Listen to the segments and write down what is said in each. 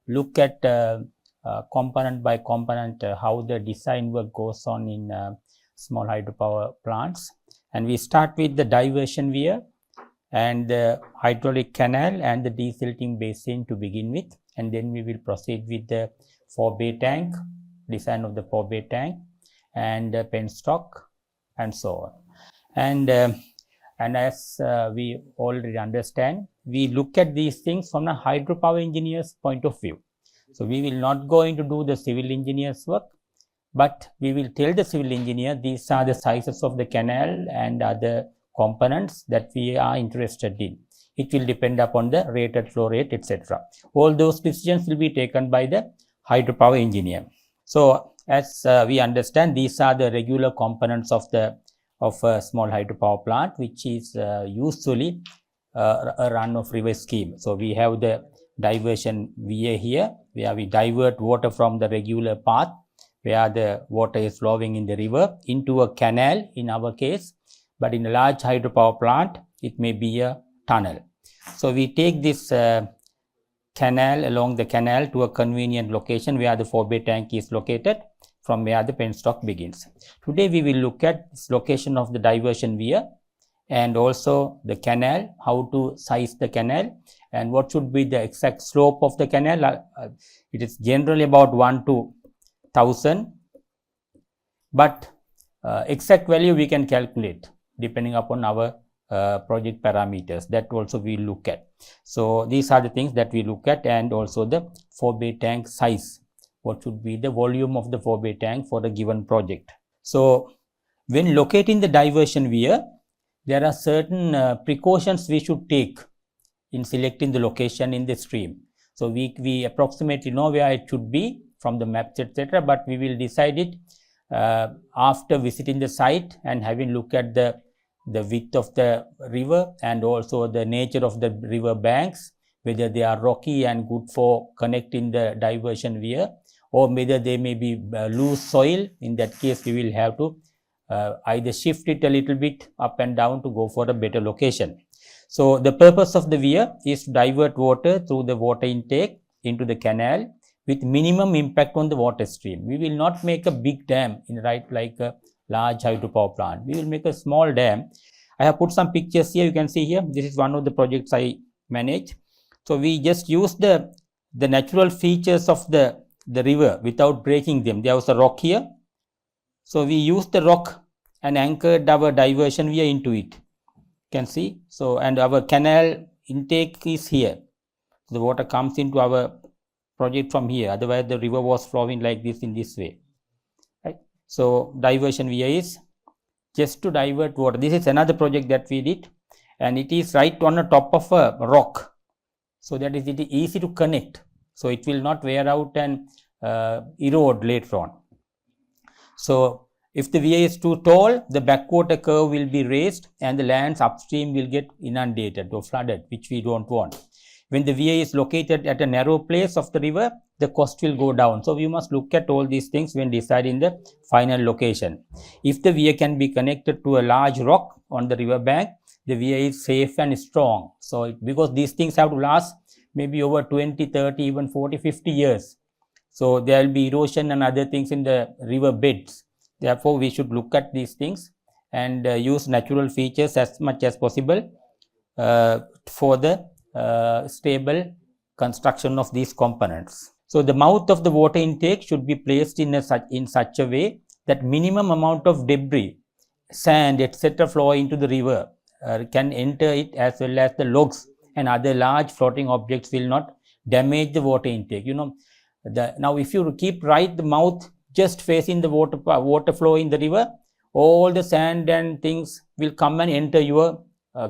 look at component by component how the design work goes on in small hydropower plants. And we start with the diversion weir and the hydraulic canal and the desilting basin to begin with, and then we will proceed with the 4-bay tank, design of the 4-bay tank and penstock and so on. And as we already understand, we look at these things from a hydropower engineer's point of view. So we will not go into do the civil engineer's work, but we will tell the civil engineer these are the sizes of the canal and other components that we are interested in. It will depend upon the rated flow rate, etc. All those decisions will be taken by the hydropower engineer. So as we understand, these are the regular components of a small hydropower plant, which is usually a run-of-river scheme. So we have the diversion weir here, where we divert water from the regular path where the water is flowing in the river into a canal in our case, but in a large hydropower plant it may be a tunnel. So we take this canal along the canal to a convenient location where the 4-bay tank is located, from where the penstock begins. Today we will look at this location of the diversion weir and also the canal, how to size the canal and what should be the exact slope of the canal. It is generally about 1 to 1000, but exact value we can calculate depending upon our project parameters. That also we look at. So these are the things that we look at, and also the 4-bay tank size. What should be the volume of the 4-bay tank for a given project. So when locating the diversion weir, there are certain precautions we should take in selecting the location in the stream. So we approximately know where it should be from the maps, etc., but we will decide it after visiting the site and having look at the width of the river and also the nature of the river banks, whether they are rocky and good for connecting the diversion weir, or whether they may be loose soil. In that case, we will have to either shift it a little bit up and down to go for a better location. So the purpose of the weir is to divert water through the water intake into the canal with minimum impact on the water stream. We will not make a big dam like a large hydropower plant. We will make a small dam. I have put some pictures here. You can see here. This is one of the projects I manage. So we just use the natural features of the river without breaking them. There was a rock here. So we used the rock and anchored our diversion weir into it. You can see. So, and our canal intake is here. So the water comes into our project from here. Otherwise, the river was flowing like this in this way. Right? So diversion weir is just to divert water. This is another project that we did, and it is right on the top of a rock. So that is it is easy to connect. So it will not wear out and erode later on. So if the weir is too tall, the backwater curve will be raised and the lands upstream will get inundated or flooded, which we don't want. When the weir is located at a narrow place of the river, the cost will go down. So we must look at all these things when deciding the final location. If the weir can be connected to a large rock on the river bank, the weir is safe and strong. So because these things have to last maybe over 20, 30, even 40, 50 years. So there will be erosion and other things in the river beds. Therefore, we should look at these things and use natural features as much as possible for the stable construction of these components. So the mouth of the water intake should be placed in such a way that minimum amount of debris, sand, etc. flow into the river can enter it, as well as the logs and other large floating objects will not damage the water intake. You know, now if you keep the mouth just facing the water flow in the river, all the sand and things will come and enter your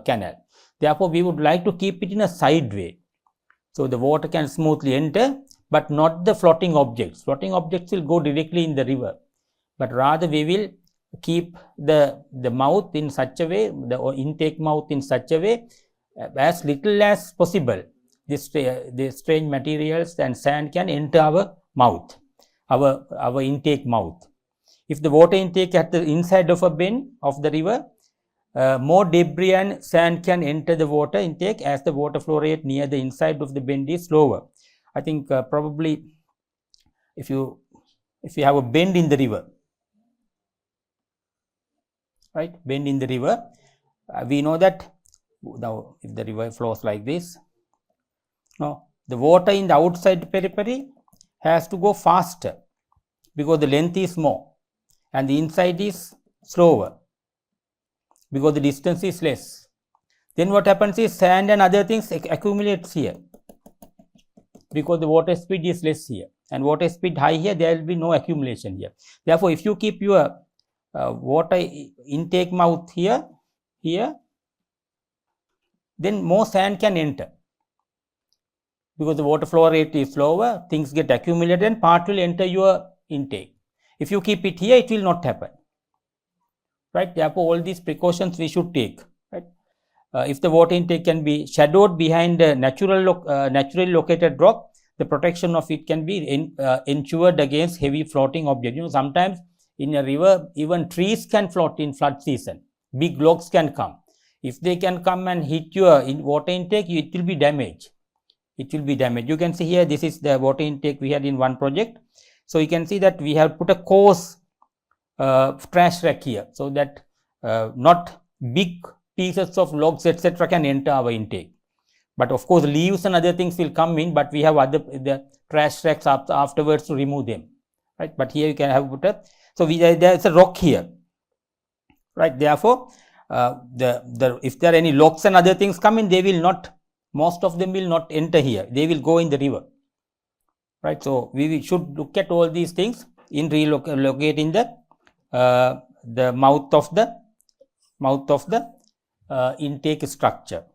canal. Therefore, we would like to keep it in a side way. So the water can smoothly enter, but not the floating objects. Floating objects will go directly in the river, but rather we will keep the mouth in such a way, the intake mouth in such a way, as little as possible. The strange materials and sand can enter our mouth, our intake mouth. If the water intake at the inside of a bend of the river, more debris and sand can enter the water intake as the water flow rate near the inside of the bend is slower. I think probably if you have a bend in the river, right, bend in the river, we know that now if the river flows like this, now the water in the outside periphery has to go faster because the length is more, and the inside is slower because the distance is less. Then what happens is sand and other things accumulates here because the water speed is less here, and water speed high here, there will be no accumulation here. Therefore, if you keep your water intake mouth here, then more sand can enter because the water flow rate is slower, things get accumulated and part will enter your intake. If you keep it here, it will not happen, right? Therefore, all these precautions we should take, right? If the water intake can be shadowed behind a naturally located rock, the protection of it can be ensured against heavy floating objects. You know, sometimes in a river, even trees can float in flood season. Big logs can come. If they can come and hit your water intake, it will be damaged. It will be damaged. You can see here, this is the water intake we had in one project. So you can see that we have put a coarse trash rack here, so that not big pieces of logs etc. can enter our intake. But of course, leaves and other things will come in, but we have the trash racks afterwards to remove them, right? But here you can have put a, so there is a rock here, right? Therefore, if there are any logs and other things come in, they will not, most of them will not enter here, they will go in the river, right? So we should look at all these things in relocating the mouth of the intake structure.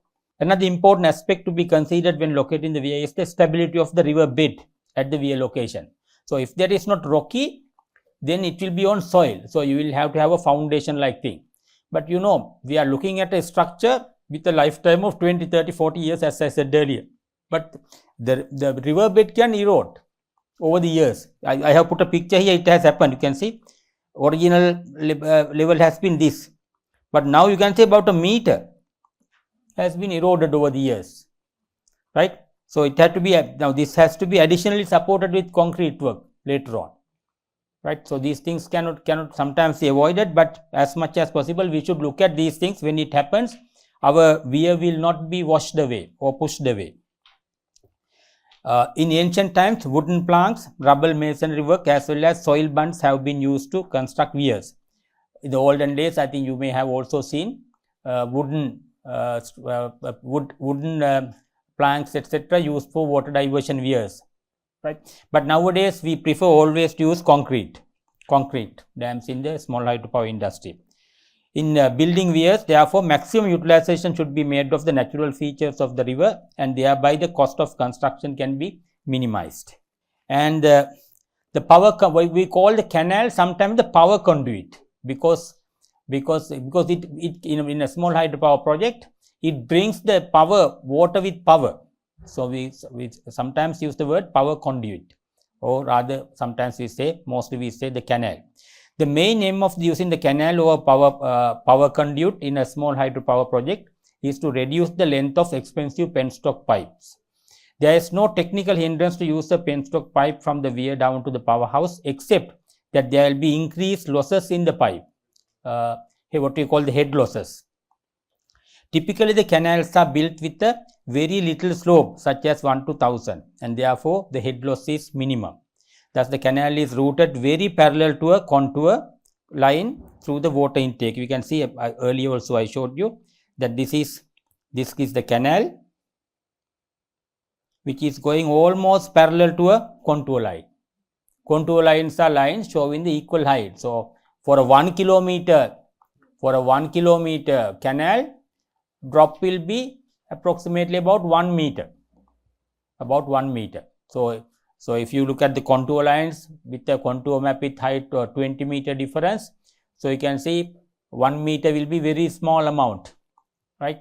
Another important aspect to be considered when locating the weir is the stability of the river bed at the weir location. So if that is not rocky, then it will be on soil, so you will have to have a foundation like thing. But you know, we are looking at a structure with a lifetime of 20, 30, 40 years, as I said earlier. But the river bed can erode over the years. I have put a picture here, it has happened. You can see original level has been this, but now you can say about a meter has been eroded over the years, right? So it had to be, now this has to be additionally supported with concrete work later on, right? So these things cannot sometimes be avoided, but as much as possible we should look at these things. When it happens, our weir will not be washed away or pushed away. In ancient times, wooden planks, rubble masonry work as well as soil bunds have been used to construct weirs. In the olden days, I think you may have also seen wooden planks etc. used for water diversion weirs, right? But nowadays we prefer always to use concrete dams in the small hydropower industry. In building weirs, therefore, maximum utilization should be made of the natural features of the river, and thereby the cost of construction can be minimized. And the power, we call the canal sometimes the power conduit, because it in a small hydropower project, it brings the power, water with power. So we sometimes use the word power conduit, or rather sometimes mostly we say the canal. The main aim of using the canal or power conduit in a small hydropower project is to reduce the length of expensive penstock pipes. There is no technical hindrance to use a penstock pipe from the weir down to the powerhouse, except that there will be increased losses in the pipe, what we call the head losses. Typically, the canals are built with a very little slope, such as 1 to 1000, and therefore the head loss is minimum. Thus, the canal is routed very parallel to a contour line through the water intake. We can see earlier also I showed you that this is the canal, which is going almost parallel to a contour line. Contour lines are lines showing the equal height. So for a 1 kilometer canal, drop will be approximately about 1 meter. So if you look at the contour lines with the contour map with height 20 meter difference, so you can see 1 meter will be very small amount, right?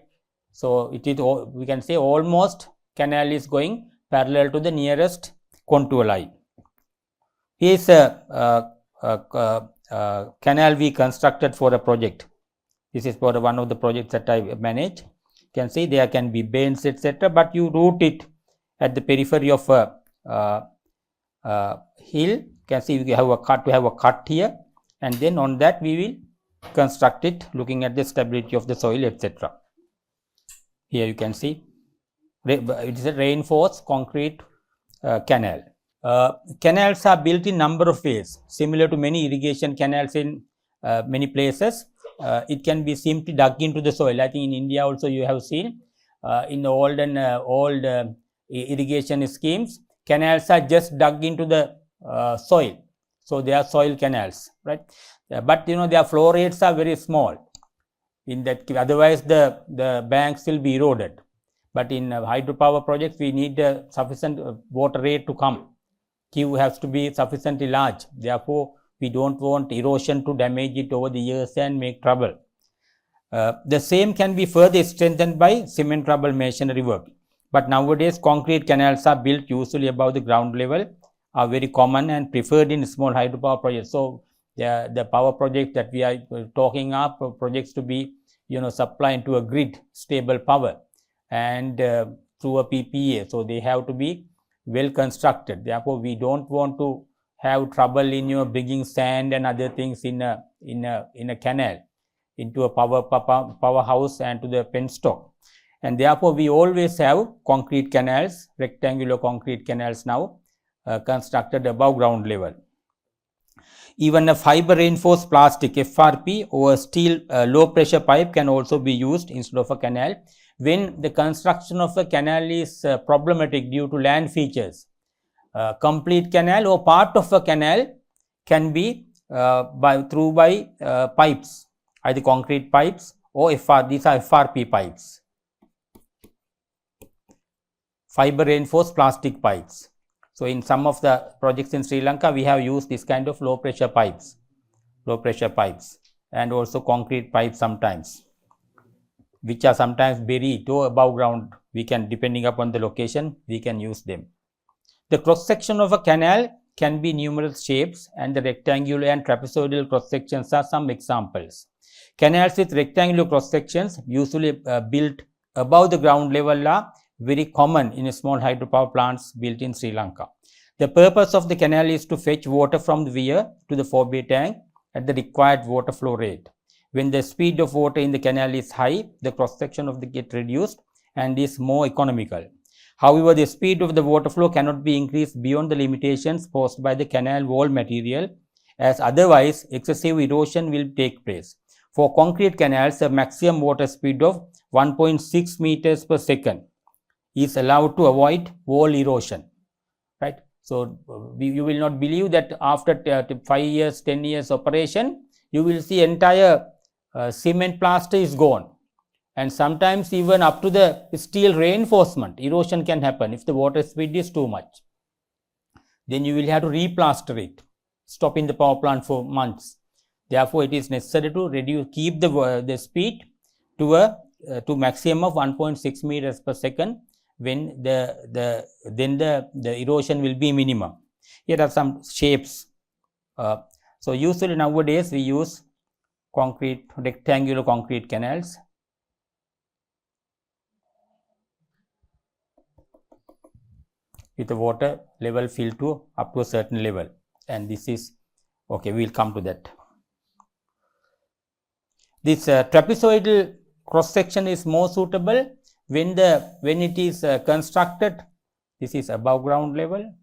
So it is, we can say almost canal is going parallel to the nearest contour line. Here is a canal we constructed for a project. This is for one of the projects that I manage. You can see there can be bends etc., but you route it at the periphery of hill. You can see we have a cut here, and then on that we will construct it looking at the stability of the soil, etc. Here you can see it is a reinforced concrete canal. Canals are built in number of ways, similar to many irrigation canals in many places. It can be simply dug into the soil. I think in India also you have seen in the old irrigation schemes, canals are just dug into the soil. So they are soil canals, right? But their flow rates are very small. In that, otherwise the banks will be eroded. But in hydropower projects, we need sufficient water rate to come. Q has to be sufficiently large. Therefore, we don't want erosion to damage it over the years and make trouble. The same can be further strengthened by cement rubble masonry work. But nowadays, concrete canals are built usually above the ground level, are very common and preferred in small hydropower projects. So, the power projects that we are talking are projects to be, supplied to a grid stable power and through a PPA. So, they have to be well constructed. Therefore, we don't want to have trouble in bringing sand and other things in a canal into a powerhouse and to the penstock. And therefore, we always have concrete canals, rectangular concrete canals now constructed above ground level. Even a fiber reinforced plastic FRP or a steel low pressure pipe can also be used instead of a canal when the construction of a canal is problematic due to land features. Complete canal or part of a canal can be by pipes, either concrete pipes or these are FRP pipes, fiber reinforced plastic pipes. So, in some of the projects in Sri Lanka, we have used this kind of low pressure pipes and also concrete pipes sometimes, which are sometimes buried or above ground. We can, depending upon the location, we can use them. The cross section of a canal can be numerous shapes, and the rectangular and trapezoidal cross sections are some examples. Canals with rectangular cross sections, usually built above the ground level, are very common in small hydropower plants built in Sri Lanka. The purpose of the canal is to fetch water from the weir to the forebay tank at the required water flow rate. When the speed of water in the canal is high, the cross section of the get reduced and is more economical. However, the speed of the water flow cannot be increased beyond the limitations posed by the canal wall material, as otherwise excessive erosion will take place. For concrete canals, a maximum water speed of 1.6 meters per second is allowed to avoid wall erosion, right? So, you will not believe that after 5 years, 10 years operation, you will see entire cement plaster is gone, and sometimes even up to the steel reinforcement, erosion can happen if the water speed is too much. Then you will have to replaster it, stopping the power plant for months. Therefore, it is necessary to keep the speed to maximum of 1.6 meters per second. When the erosion will be minimum. Here are some shapes. So, usually nowadays we use rectangular concrete canals. With the water level filled to up to a certain level, and this is okay. We will come to that. This trapezoidal cross section is more suitable when it is constructed. This is above ground level.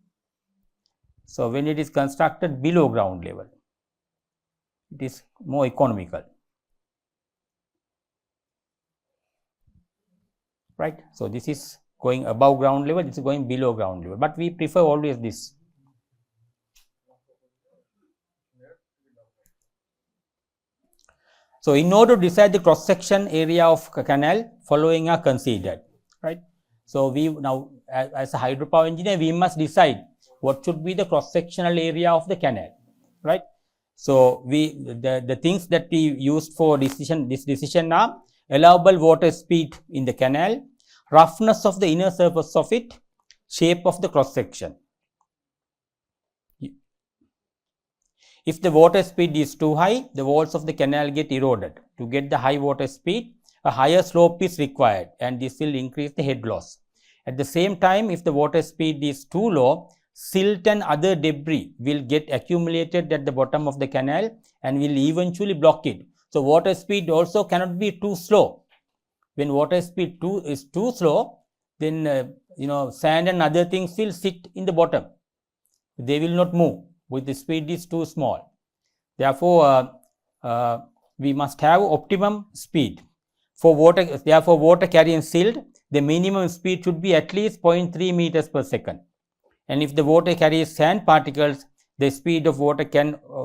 So, when it is constructed below ground level, it is more economical, right? So, this is going above ground level, this is going below ground level, but we prefer always this. So, in order to decide the cross section area of a canal, following are considered, right? So, we now as a hydropower engineer, we must decide what should be the cross sectional area of the canal, right? So, the things that we used for this decision are allowable water speed in the canal, roughness of the inner surface of it, shape of the cross section. If the water speed is too high, the walls of the canal get eroded. To get the high water speed, a higher slope is required, and this will increase the head loss. At the same time, if the water speed is too low, silt and other debris will get accumulated at the bottom of the canal and will eventually block it. So, water speed also cannot be too slow. When water speed is too slow, then sand and other things will sit in the bottom. They will not move with the speed is too small. Therefore, we must have optimum speed. For water, therefore, water carrying silt, the minimum speed should be at least 0.3 meters per second. And if the water carries sand particles, the speed of water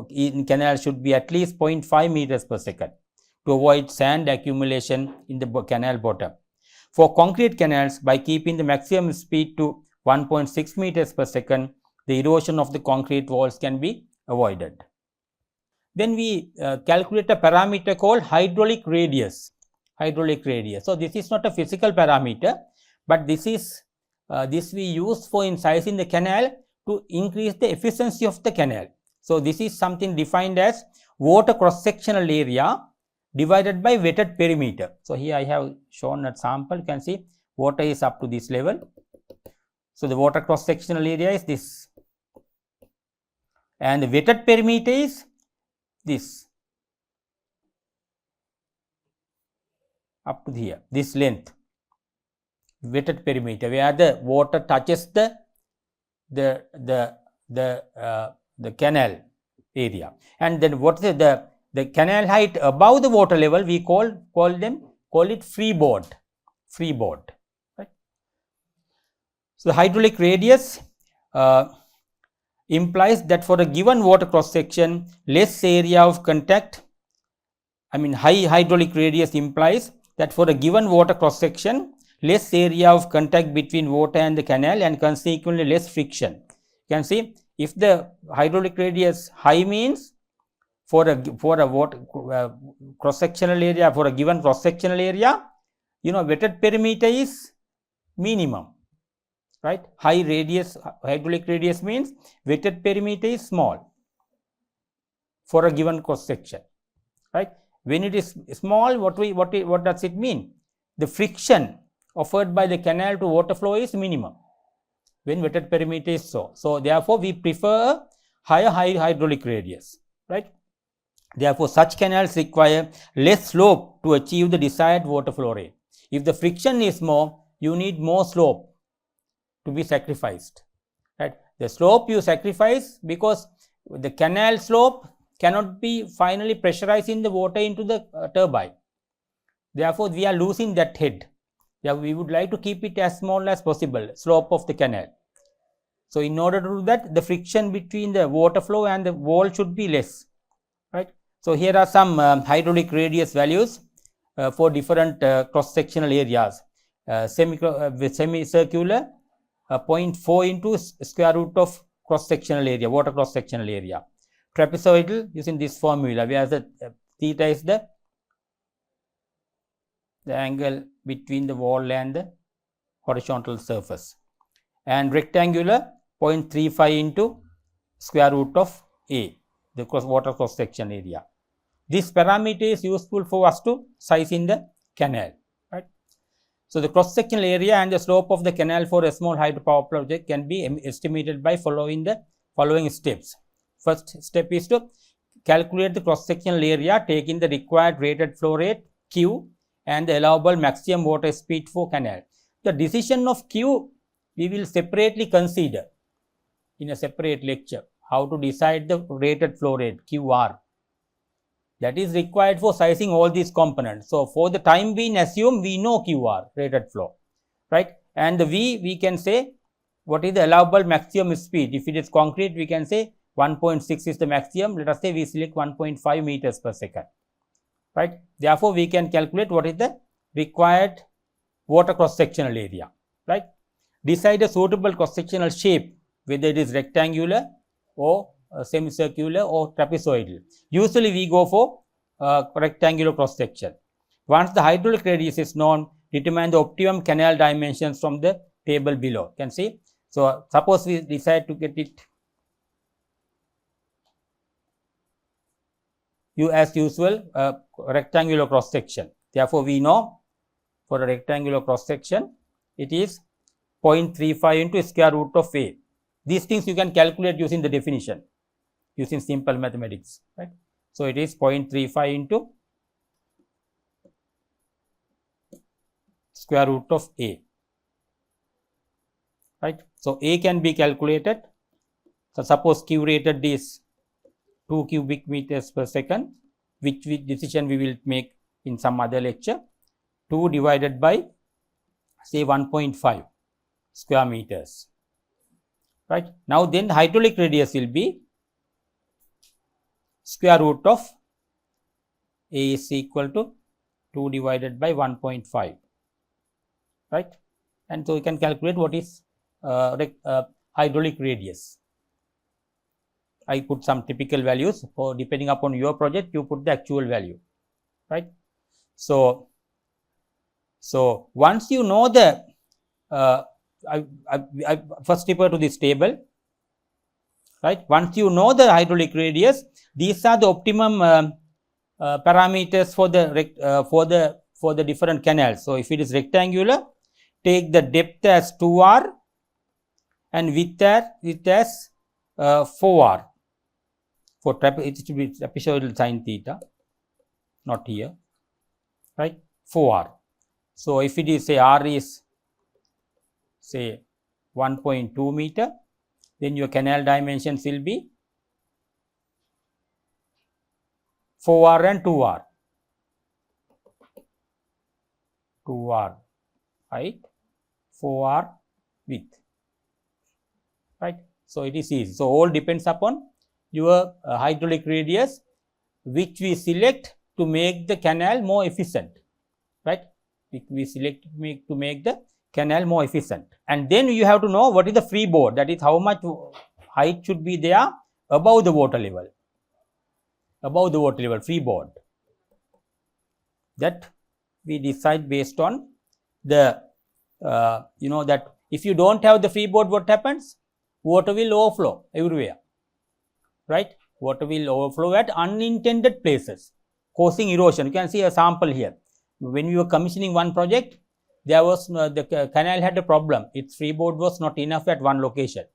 in canal should be at least 0.5 meters per second to avoid sand accumulation in the canal bottom. For concrete canals, by keeping the maximum speed to 1.6 meters per second, the erosion of the concrete walls can be avoided. Then we calculate a parameter called hydraulic radius. So, this is not a physical parameter, but this we use for in sizing the canal to increase the efficiency of the canal. So, this is something defined as water cross-sectional area divided by wetted perimeter. So, here I have shown a sample. You can see water is up to this level. So, the water cross-sectional area is this, and the wetted perimeter is this, up to here, this length, wetted perimeter, where the water touches the canal area. And then what is the canal height above the water level, we call it freeboard. Right? So, the hydraulic radius implies that for a given water cross section, less area of contact, high hydraulic radius implies that for a given water cross section, less area of contact between water and the canal and consequently less friction. You can see, if the hydraulic radius high means for a water cross sectional area, for a given cross sectional area, wetted perimeter is minimum, right? High hydraulic radius means wetted perimeter is small for a given cross section, right? When it is small, what does it mean? The friction offered by the canal to water flow is minimum when wetted perimeter is so. So, therefore, we prefer high hydraulic radius, right? Therefore, such canals require less slope to achieve the desired water flow rate. If the friction is more, you need more slope to be sacrificed, right? The slope you sacrifice because the canal slope cannot be finally pressurizing the water into the turbine. Therefore, we are losing that head. We would like to keep it as small as possible, slope of the canal. So, in order to do that, the friction between the water flow and the wall should be less, right? So, here are some hydraulic radius values for different cross-sectional areas. Semicircular, 0.4 into square root of cross-sectional area, water cross-sectional area. Trapezoidal using this formula, where the theta is the angle between the wall and the horizontal surface, and rectangular 0.35 into square root of A, the water cross section area. This parameter is useful for us to size in the canal, right? So, the cross sectional area and the slope of the canal for a small hydropower project can be estimated by following the following steps. First step is to calculate the cross sectional area taking the required rated flow rate Q and the allowable maximum water speed for canal. The decision of Q we will separately consider in a separate lecture, how to decide the rated flow rate QR, that is required for sizing all these components. So, for the time being, assume we know QR, rated flow, right? And the V, we can say what is the allowable maximum speed. If it is concrete, we can say 1.6 is the maximum. Let us say we select 1.5 meters per second, right? Therefore, we can calculate what is the required water cross sectional area, right? Decide a suitable cross sectional shape, whether it is rectangular or semicircular or trapezoidal. Usually, we go for rectangular cross section. Once the hydraulic radius is known, determine the optimum canal dimensions from the table below. You can see. So, suppose we decide to get it as usual rectangular cross section. Therefore, we know for a rectangular cross section, it is 0.35 into square root of A. These things you can calculate using the definition, using simple mathematics, right. So, it is 0.35 into square root of A, right. So, A can be calculated. So, suppose Q rated is 2 cubic meters per second, which decision we will make in some other lecture. 2 divided by say 1.5 square meters, right. Now, then hydraulic radius will be square root of A is equal to 2 divided by 1.5, right. And so, you can calculate what is hydraulic radius. I put some typical values, for depending upon your project you put the actual value, right. So, once you know the I first refer to this table, right. Once you know the hydraulic radius, these are the optimum parameters for the different canals. So, if it is rectangular, take the depth as 2r and width as 4r. For it should be trapezoidal sin theta, not here, right, 4r. So, if it is say r is say 1.2 meter, then your canal dimensions will be 4r and 2r. 2r height, 4r width, right. So, it is easy. So, all depends upon your hydraulic radius, which we select to make the canal more efficient, right. We select to make the canal more efficient. And then you have to know what is the freeboard, that is how much height should be there above the water level, freeboard, that we decide based on the that if you do not have the freeboard, what happens? Water will overflow everywhere, right. Water will overflow at unintended places, causing erosion. You can see a sample here. When we were commissioning one project, there was the canal had a problem. Its freeboard was not enough at one location.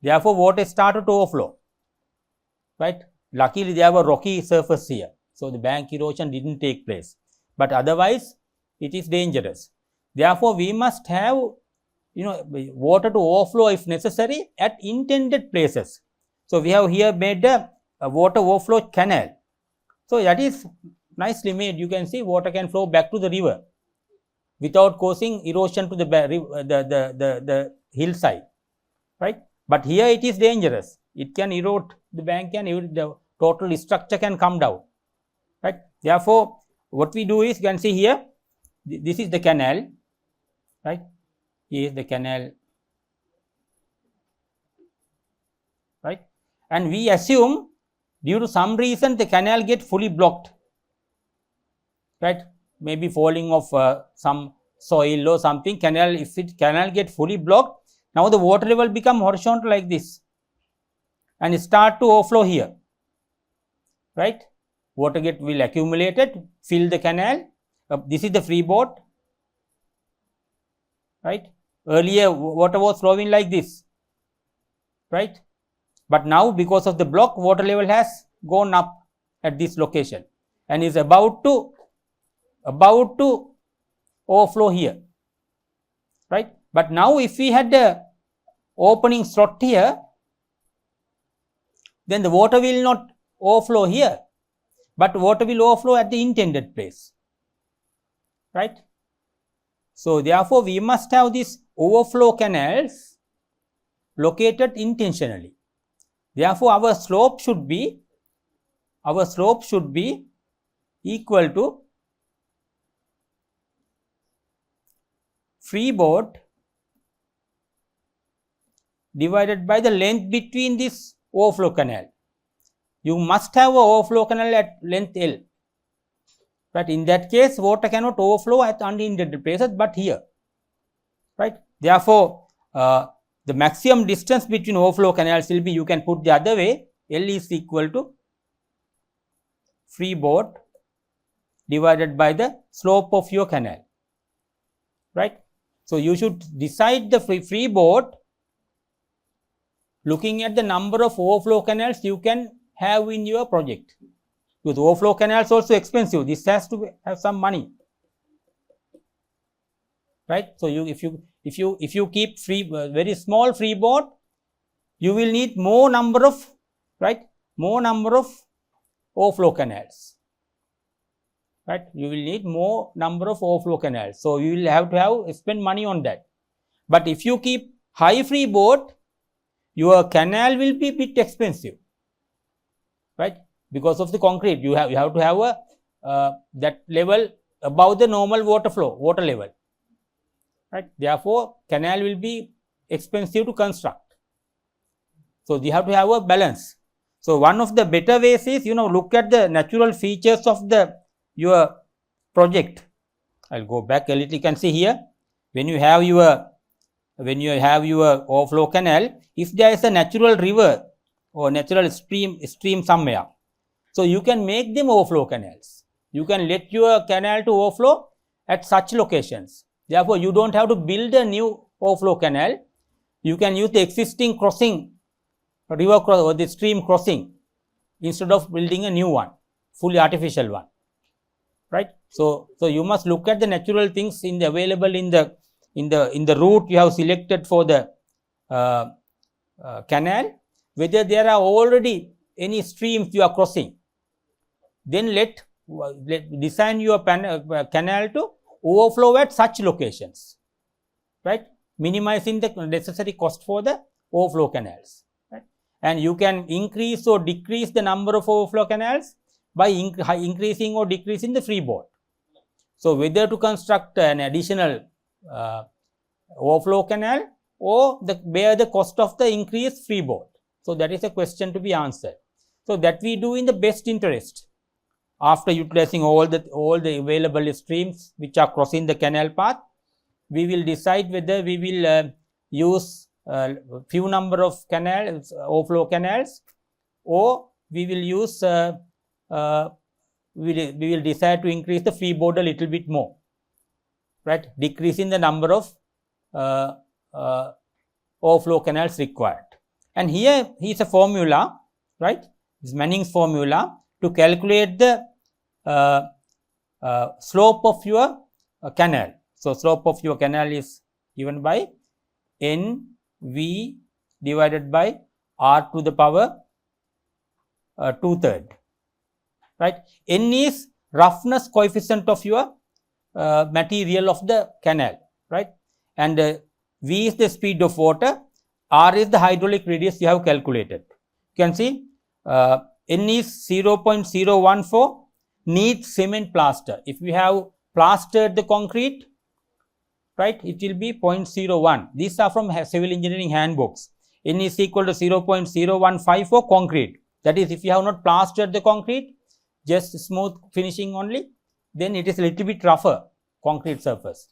Therefore, water started to overflow, right. Luckily, there were rocky surface here, so the bank erosion did not take place, but otherwise it is dangerous. Therefore, we must have water to overflow if necessary at intended places. So, we have here made a water overflow canal. So, that is nicely made. You can see water can flow back to the river without causing erosion to the hillside, right. But here it is dangerous. It can erode the bank and the total structure can come down, right. Therefore, what we do is, you can see here, this is the canal, right. Here is the canal, right. And we assume due to some reason the canal get fully blocked, right, maybe falling of some soil or something, canal get fully blocked. Now, the water level become horizontal like this and start to overflow here, right. Water will accumulated, fill the canal. This is the freeboard, right. Earlier water was flowing like this, right. But now, because of the block, water level has gone up at this location and is about to overflow here, right. But now, if we had the opening slot here, then the water will not overflow here, but water will overflow at the intended place, right. So, therefore, we must have these overflow canals located intentionally. Therefore, our slope should be equal to freeboard divided by the length between this overflow canal. You must have an overflow canal at length L, right. In that case, water cannot overflow at unintended places, but here, right. Therefore, the maximum distance between overflow canals will be, you can put the other way, L is equal to freeboard divided by the slope of your canal, right. So, you should decide the freeboard looking at the number of overflow canals you can have in your project. Because overflow canals also expensive. This has to have some money, right? So, if you keep very small freeboard, you will need more number of, right, more number of overflow canals, right? You will need more number of overflow canals. So, you will have to spend money on that. But if you keep high freeboard, your canal will be a bit expensive, right? Because of the concrete, you have to have that level above the normal water level, right? Therefore, canal will be expensive to construct. So, you have to have a balance. So, one of the better ways is, look at the natural features of your project. I will go back a little. You can see here, when you have your overflow canal, if there is a natural river or natural stream somewhere, so you can make them overflow canals. You can let your canal to overflow at such locations. Therefore, you don't have to build a new overflow canal. You can use the existing crossing, river cross or the stream crossing, instead of building a new one, fully artificial one, right? So you must look at the natural things available in the route you have selected for the canal, whether there are already any streams you are crossing. Then let design your canal to overflow at such locations, right? Minimizing the necessary cost for the overflow canals, right? And you can increase or decrease the number of overflow canals by increasing or decreasing the freeboard. So, whether to construct an additional overflow canal or bear the cost of the increased freeboard. So, that is a question to be answered. So, that we do in the best interest. After utilizing all the available streams which are crossing the canal path, we will decide whether we will use few number of canals, overflow canals, or we will use we will decide to increase the freeboard a little bit more, right, decreasing the number of overflow canals required. And here is a formula, right, this Manning's formula to calculate the slope of your canal. So, slope of your canal is given by NV divided by R to the power 2/3, right. N is roughness coefficient of your material of the canal, right, and V is the speed of water, R is the hydraulic radius you have calculated. You can see N is 0.014, needs cement plaster. If we have plastered the concrete, right, it will be 0.01. These are from civil engineering handbooks. N is equal to 0.015 for concrete. That is, if you have not plastered the concrete, just smooth finishing only, then it is a little bit rougher concrete surface.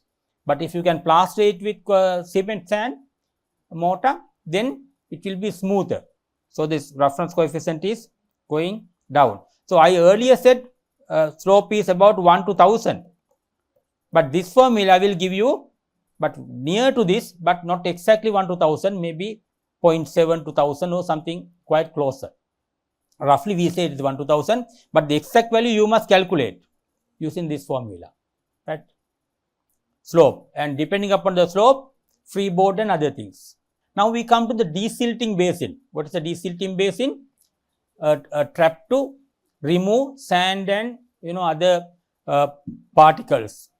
But if you can plaster it with cement sand mortar, then it will be smoother. So, this roughness coefficient is going down. So, I earlier said slope is about 1 to 1000, but this formula will give you, but near to this, but not exactly 1 to 1000, maybe 0.7 to 1000 or something quite closer. Roughly we say it is 1 to 1000, but the exact value you must calculate using this formula, right, slope, and depending upon the slope, freeboard and other things. Now, we come to the desilting basin. What is a desilting basin? A trap to remove sand and other particles,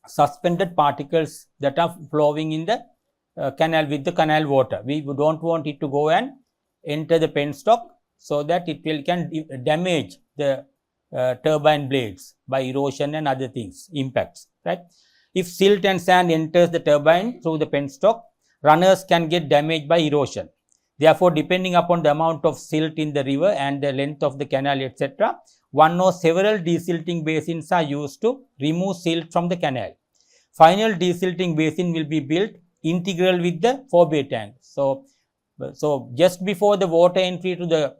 suspended particles that are flowing in the canal with the canal water. We don't want it to go and enter the penstock, so that it can damage the turbine blades by erosion and other things, impacts, right. If silt and sand enters the turbine through the penstock, runners can get damaged by erosion. Therefore, depending upon the amount of silt in the river and the length of the canal, etc., one or several desilting basins are used to remove silt from the canal. Final desilting basin will be built integral with the forebay tank. So, just before the water entry to the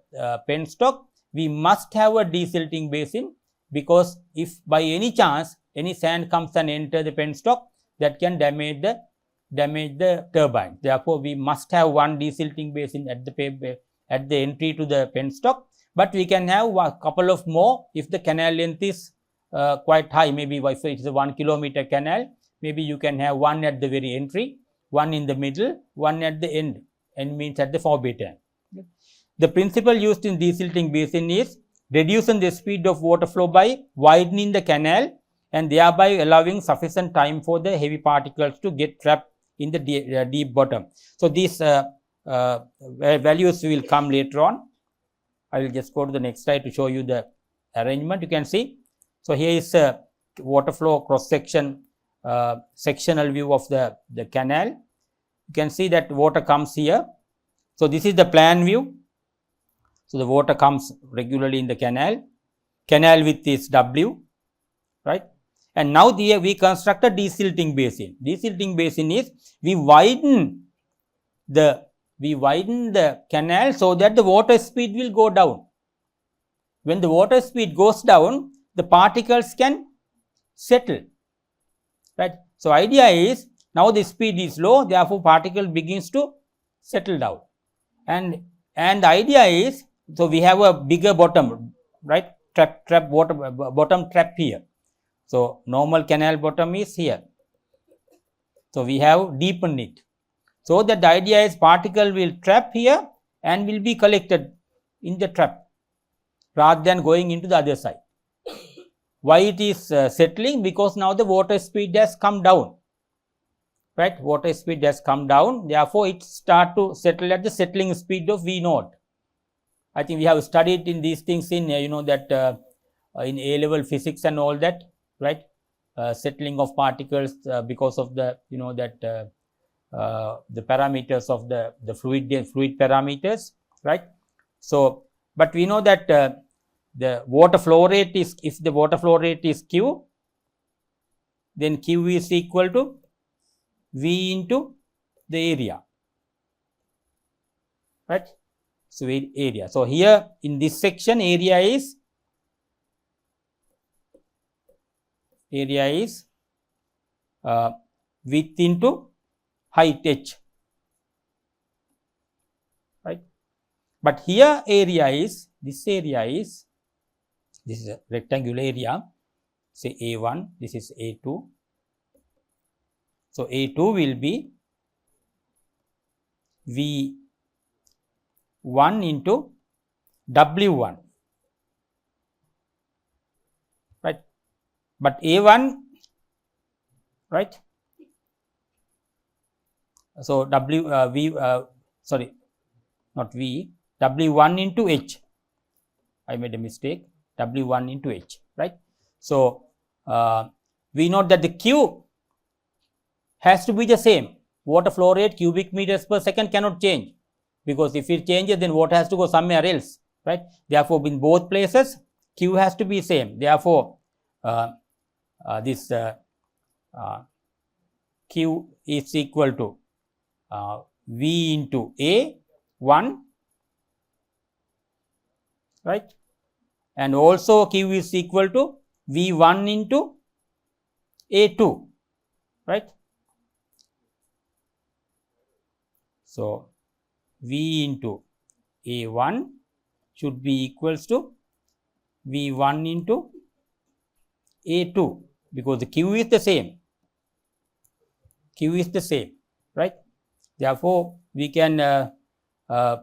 penstock, we must have a desilting basin, because if by any chance any sand comes and enter the penstock, that can damage the turbine. Therefore, we must have one desilting basin at the entry to the penstock, but we can have a couple of more if the canal length is quite high. Maybe if it is a 1 kilometer canal, maybe you can have one at the very entry, one in the middle, one at the end, and means at the forebay tank. The principle used in desilting basin is reducing the speed of water flow by widening the canal and thereby allowing sufficient time for the heavy particles to get trapped in the deep bottom. So, these values will come later on. I will just go to the next slide to show you the arrangement. You can see. So, here is a water flow cross section, sectional view of the canal. You can see that water comes here. So, this is the plan view. So, the water comes regularly in the canal width is W, right. And now we construct a desilting basin. Desilting basin is we widen the canal so that the water speed will go down. When the water speed goes down, the particles can settle, right. So, idea is now the speed is low, therefore, particle begins to settle down, and the idea is, so we have a bigger bottom, right, bottom trap here. So, normal canal bottom is here. So, we have deepened it. So, that the idea is particle will trap here and will be collected in the trap rather than going into the other side. Why it is settling? Because now the water speed has come down, right. Water speed has come down. Therefore, it start to settle at the settling speed of V naught. I think we have studied in these things in that in A-level physics and all that, right. Settling of particles because of the the parameters of the fluid parameters, right. So, but we know that the water flow rate is, if the water flow rate is Q, then Q is equal to V into the area, right. So, area. So, here in this section area is width into height h, right. But here area is, this is a rectangular area, say A1, this is A2. So, A2 will be V1 into W1, right. But A1, right. So, W1 into H, I made a mistake, W1 into H, right. So, we know that the Q has to be the same. Water flow rate cubic meters per second cannot change, because if it changes, then water has to go somewhere else, right. Therefore, in both places Q has to be same. Therefore, this Q is equal to V into A1, right, and also Q is equal to V1 into A2, right. So, V into A1 should be equals to V1 into A2, because the Q is the same, right. Therefore, we can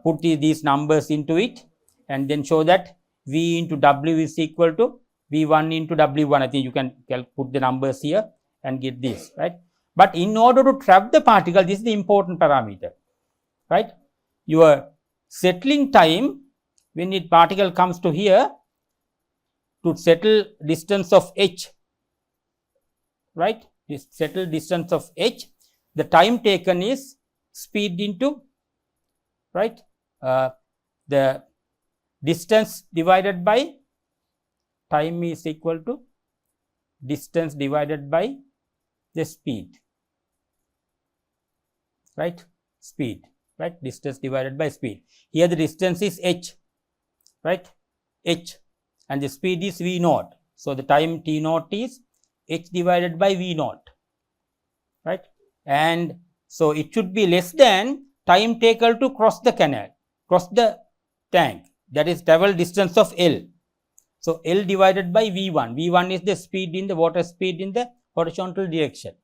put these numbers into it and then show that V into W is equal to V1 into W1. I think you can put the numbers here and get this, right. But in order to trap the particle, this is the important parameter, right. Your settling time, when it particle comes to here, to settle distance of h, right, this settle distance of h, the time taken is speed into, right, the distance divided by time is equal to distance divided by the speed, right, speed, right, distance divided by speed. Here the distance is h, right, h, and the speed is v naught. So, the time t naught is h divided by v naught, right? And so it should be less than time taken to cross the canal, cross the tank, that is travel distance of L. So L divided by V1. V1 is the speed in the water speed in the horizontal direction,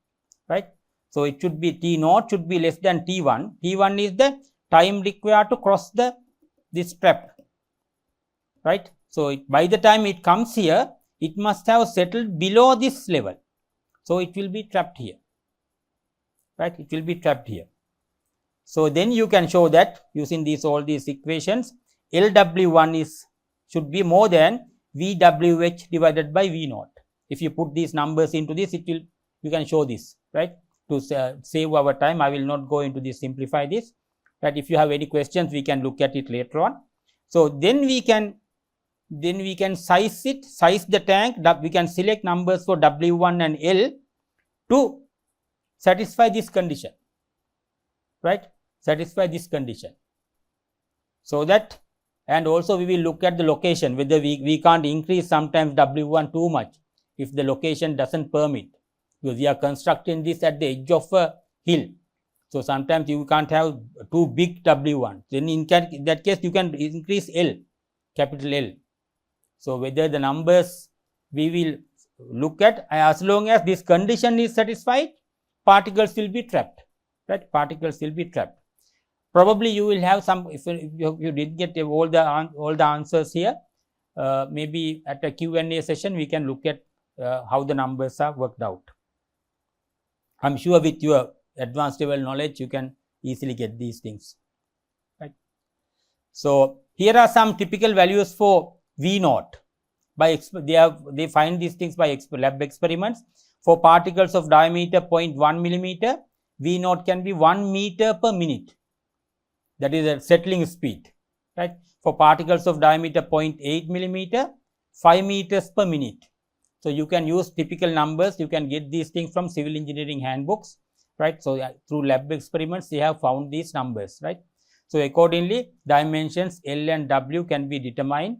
right? So it should be T naught should be less than T1. T1 is the time required to cross this trap, right? So by the time it comes here, it must have settled below this level. So it will be trapped here, right? It will be trapped here. So then you can show that using all these equations, LW1 should be more than VWH divided by V naught. If you put these numbers into this, you can show this, right? To save our time, I will not go into this, simplify this. But if you have any questions, we can look at it later on. So then we can size the tank. We can select numbers for W1 and L to satisfy this condition, right? Satisfy this condition. So that, and also we will look at the location, whether we can't increase sometimes W1 too much if the location doesn't permit, because we are constructing this at the edge of a hill. So sometimes you can't have too big W1. Then in that case, you can increase L, capital L. So whether the numbers we will look at, as long as this condition is satisfied, particles will be trapped, right? Particles will be trapped. Probably you will have some, if you didn't get all the answers here, maybe at a Q&A session, we can look at how the numbers are worked out. I'm sure with your advanced level knowledge, you can easily get these things, right? So here are some typical values for V naught. They find these things by lab experiments. For particles of diameter 0.1 millimeter, V naught can be 1 meter per minute. That is a settling speed, right? For particles of diameter 0.8 millimeter, 5 meters per minute. So you can use typical numbers. You can get these things from civil engineering handbooks, right? So through lab experiments, they have found these numbers, right? So accordingly, dimensions L and W can be determined.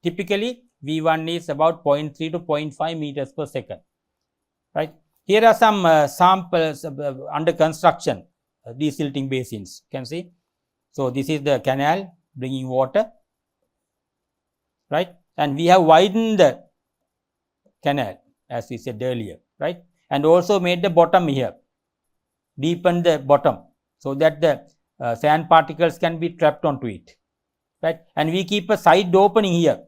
Typically, V1 is about 0.3 to 0.5 meters per second, right? Here are some samples under construction, desilting basins, you can see. So this is the canal bringing water, right? And we have widened the canal, as we said earlier, right? And also made the bottom here, deepened the bottom, so that the sand particles can be trapped onto it, right? And we keep a side opening here,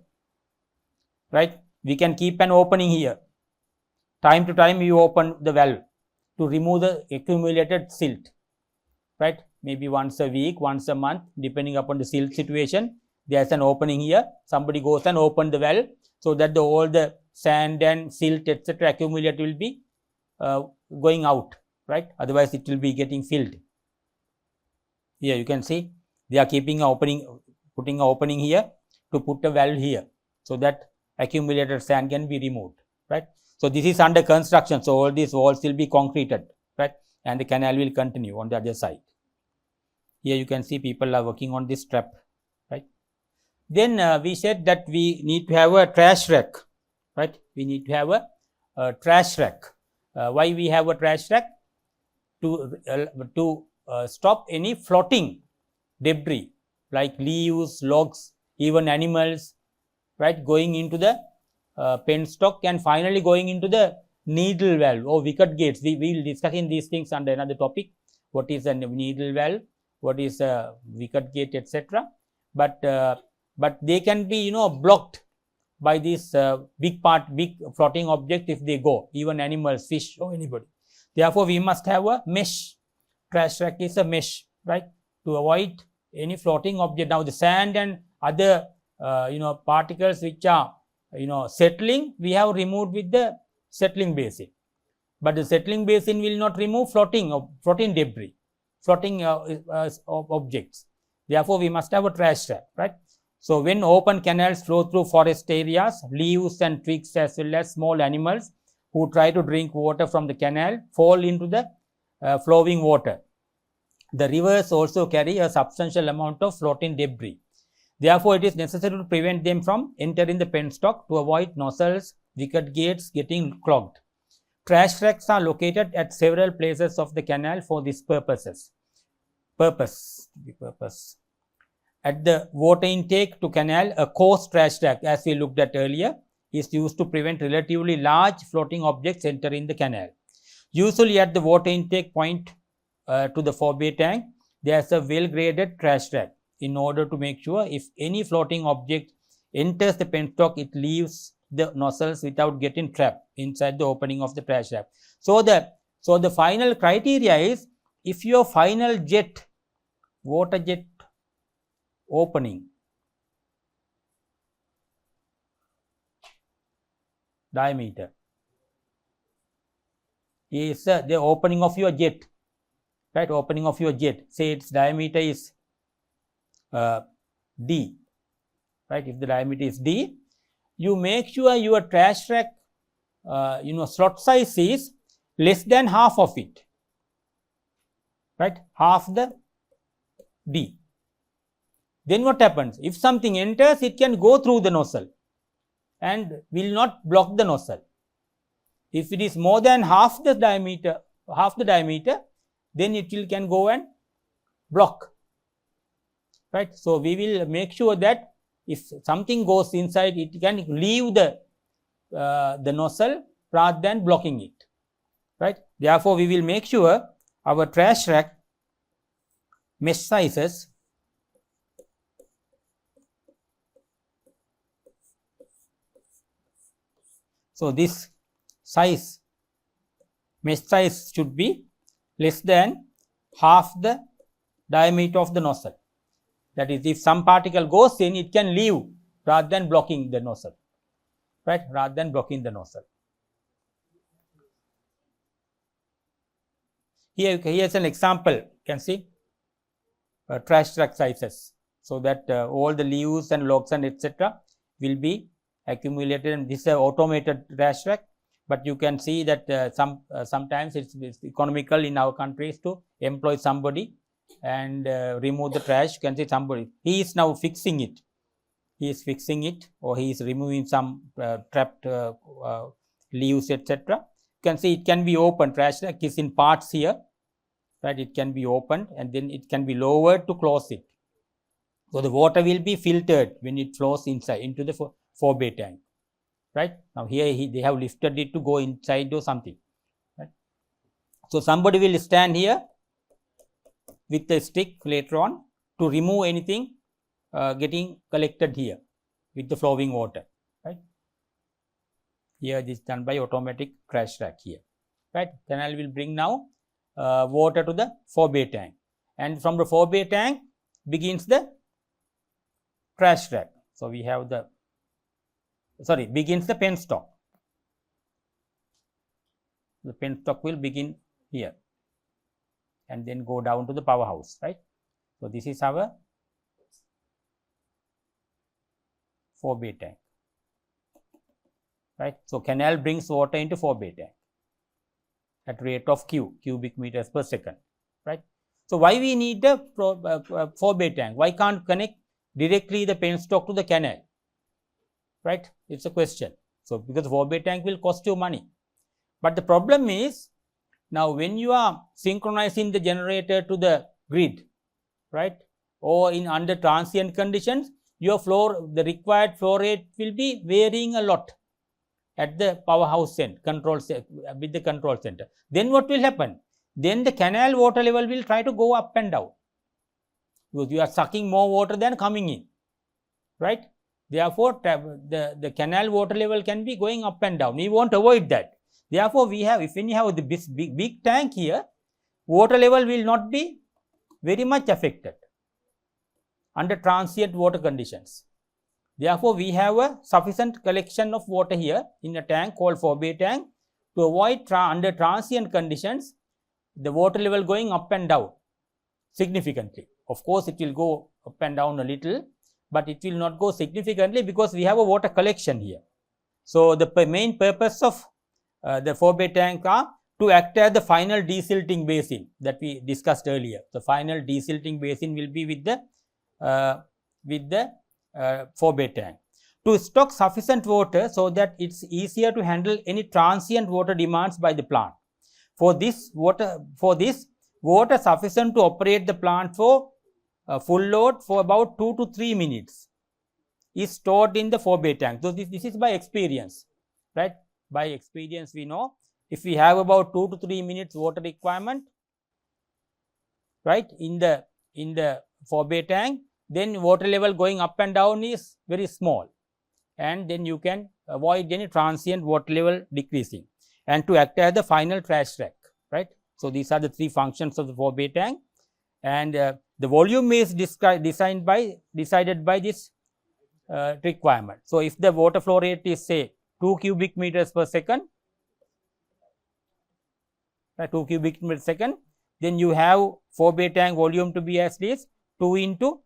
right? We can keep an opening here. Time to time, you open the valve to remove the accumulated silt, right? Maybe once a week, once a month, depending upon the silt situation. There's an opening here. Somebody goes and opens the valve, so that all the sand and silt, etc., accumulated will be going out, right? Otherwise, it will be getting filled. Here you can see they are keeping an opening, putting an opening here to put a valve here, so that accumulated sand can be removed, right? So this is under construction. So all these walls will be concreted, right? And the canal will continue on the other side. Here you can see people are working on this trap, right? Then we said that we need to have a trash rack, right? We need to have a trash rack. Why we have a trash rack? To stop any floating debris like leaves, logs, even animals, right, going into the penstock and finally going into the needle valve or wicket gates. We will discuss in these things under another topic. What is a needle valve? What is a wicket gate, etc. But they can be, blocked by this big floating object if they go, even animals, fish, or anybody. Therefore, we must have a mesh. Trash rack is a mesh, right, to avoid any floating object. Now, the sand and other particles which are settling, we have removed with the settling basin. But the settling basin will not remove floating debris, floating objects. Therefore, we must have a trash rack, right? So when open canals flow through forest areas, leaves and twigs as well as small animals who try to drink water from the canal fall into the flowing water. The rivers also carry a substantial amount of floating debris. Therefore, it is necessary to prevent them from entering the penstock to avoid nozzles, wicket gates getting clogged. trash racks are located at several places of the canal for this purpose. At the water intake to canal, a coarse trash rack, as we looked at earlier, is used to prevent relatively large floating objects entering the canal. Usually at the water intake point to the forebay tank, there is a well-graded trash rack in order to make sure if any floating object enters the penstock, it leaves the nozzles without getting trapped inside the opening of the trash rack. So the final criteria is, if your final jet, water jet opening diameter is the opening of your jet, right? Opening of your jet, say its diameter is D, right? If the diameter is D, you make sure your trash rack slot size is less than half of it, right? Half the D. Then what happens? If something enters, it can go through the nozzle and will not block the nozzle. If it is more than half the diameter, then it can go and block, right? So we will make sure that if something goes inside, it can leave the nozzle rather than blocking it, right? Therefore, we will make sure our trash rack mesh sizes so this size, mesh size should be less than half the diameter of the nozzle. That is, if some particle goes in, it can leave rather than blocking the nozzle, right? Rather than blocking the nozzle. Here's an example. You can see trash rack sizes, so that all the leaves and logs and etc. will be accumulated, and this is an automated trash rack. But you can see that sometimes it's economical in our countries to employ somebody and remove the trash. You can see somebody, he is now fixing it. He is fixing it, or he is removing some trapped leaves, etc. You can see it can be opened. Trash rack is in parts here, right? It can be opened and then it can be lowered to close it. So the water will be filtered when it flows inside into the forebay tank, right? Now here they have lifted it to go inside or something, right? So somebody will stand here with a stick later on to remove anything getting collected here with the flowing water, right? Here this is done by automatic trash rack here, right? Canal will bring now water to the forebay tank, and from the forebay tank begins the trash rack. So we have the begins the penstock. The penstock will begin here and then go down to the powerhouse, right? So this is our forebay tank, right? So canal brings water into forebay tank at rate of cubic meters per second, right? So why we need the forebay tank? Why can't connect directly the penstock to the canal, right? It's a question. So because forebay tank will cost you money, but the problem is, now when you are synchronizing the generator to the grid, right, or in under transient conditions, your the required flow rate will be varying a lot at the powerhouse end, with the control center. Then what will happen? Then the canal water level will try to go up and down, because you are sucking more water than coming in, right? Therefore, the canal water level can be going up and down. We want to avoid that. Therefore, if we have the big tank here, water level will not be very much affected under transient water conditions. Therefore, we have a sufficient collection of water here in a tank called forebay tank to avoid under transient conditions the water level going up and down significantly. Of course, it will go up and down a little, but it will not go significantly because we have a water collection here. So the main purpose of the forebay tank are to act as the final desilting basin that we discussed earlier. The final desilting basin will be with the forebay tank. to stock sufficient water so that it's easier to handle any transient water demands by the plant. For this water sufficient to operate the plant for full load for about 2 to 3 minutes is stored in the forebay tank. So, this is by experience, right? By experience we know if we have about 2 to 3 minutes water requirement, right, in the forebay tank, then water level going up and down is very small, and then you can avoid any transient water level decreasing, and to act as the final trash rack, right. So, these are the 3 functions of the forebay tank, and the volume is decided by this requirement. So, if the water flow rate is say 2 cubic meters per second, 2 cubic meters per second, then you have forebay tank volume to be as this 2 into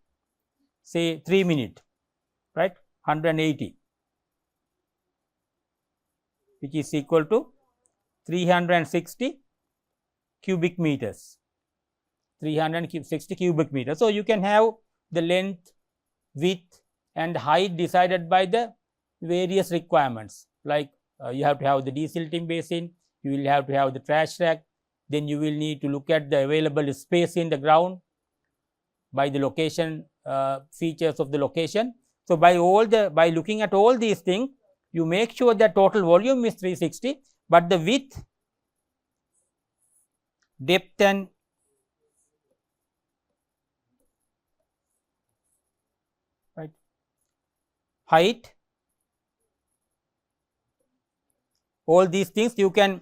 say 3 minutes, right, 180, which is equal to 360 cubic meters, 360 cubic meters. So, you can have the length, width and height decided by the various requirements, like you have to have the desilting basin, you will have to have the trash rack, then you will need to look at the available space in the ground by the location features of the location. So, by looking at all these things, you make sure that total volume is 360, but the width, depth and height, all these things you can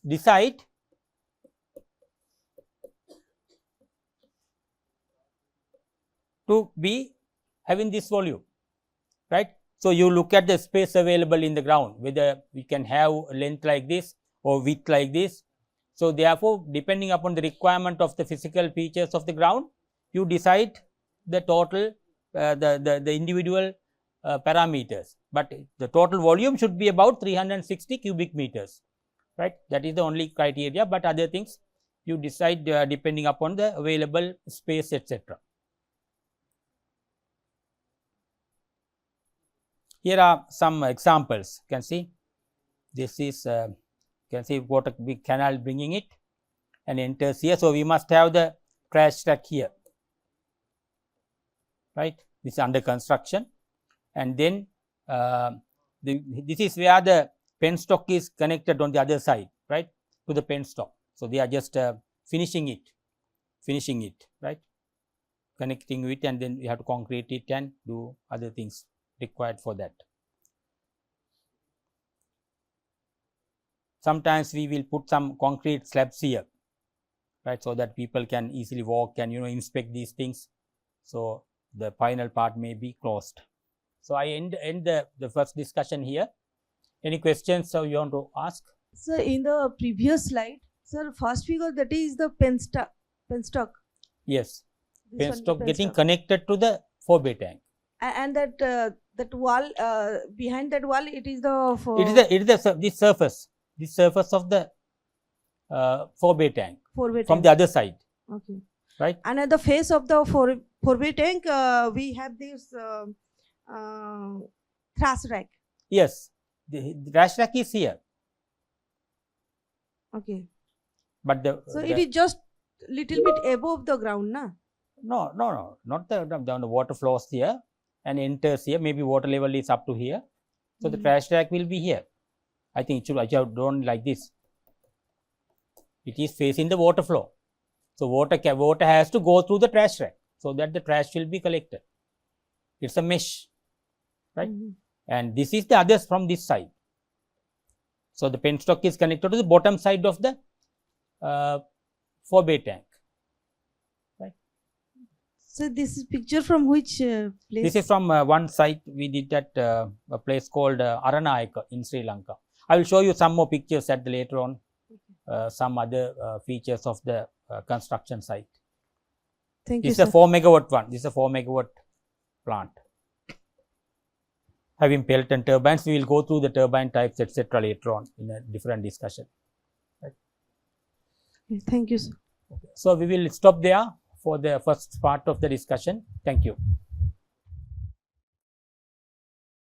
decide to be having this volume, right. So, you look at the space available in the ground, whether we can have length like this or width like this. So, therefore, depending upon the requirement of the physical features of the ground, you decide the total the individual parameters, but the total volume should be about 360 cubic meters, right. That is the only criteria, but other things you decide depending upon the available space, etc. Here are some examples. You can see this is you can see water big canal bringing it and enters here. So, we must have the trash rack here, right. This is under construction, and then this is where the penstock is connected on the other side, right, to the penstock. So, they are just finishing it, right, connecting it, and then we have to concrete it and do other things required for that. Sometimes we will put some concrete slabs here, right, so that people can easily walk and inspect these things. So, the final part may be closed. So, I end the first discussion here. Any questions you want to ask? Sir, in the previous slide, sir, first figure, that is the penstock. Yes, penstock getting connected to the forebay tank. And that wall, behind that wall, it is the this surface of the forebay tank from tank. The other side. Okay. Right. And at the face of the forebay tank, we have this trash rack. Yes, the trash rack is here. Okay. But it is just little bit above the ground, na? No, not the water flows here and enters here. Maybe water level is up to here. So, the trash rack will be here. I think it should have done like this. It is facing the water flow. So, water has to go through the trash rack, so that the trash will be collected. It's a mesh, right? And this is the others from this side. So, the penstock is connected to the bottom side of the forebay tank, right? So, this is picture from which place? This is from one site we did at a place called Aranayaka in Sri Lanka. I will show you some more pictures at the later on, some other features of the construction site. Thank you. This is a 4 megawatt one. This is a 4 megawatt plant. Having Pelton turbines, we will go through the turbine types, etc. later on in a different discussion. Right. Thank you, sir. Okay. So, we will stop there for the first part of the discussion. Thank you.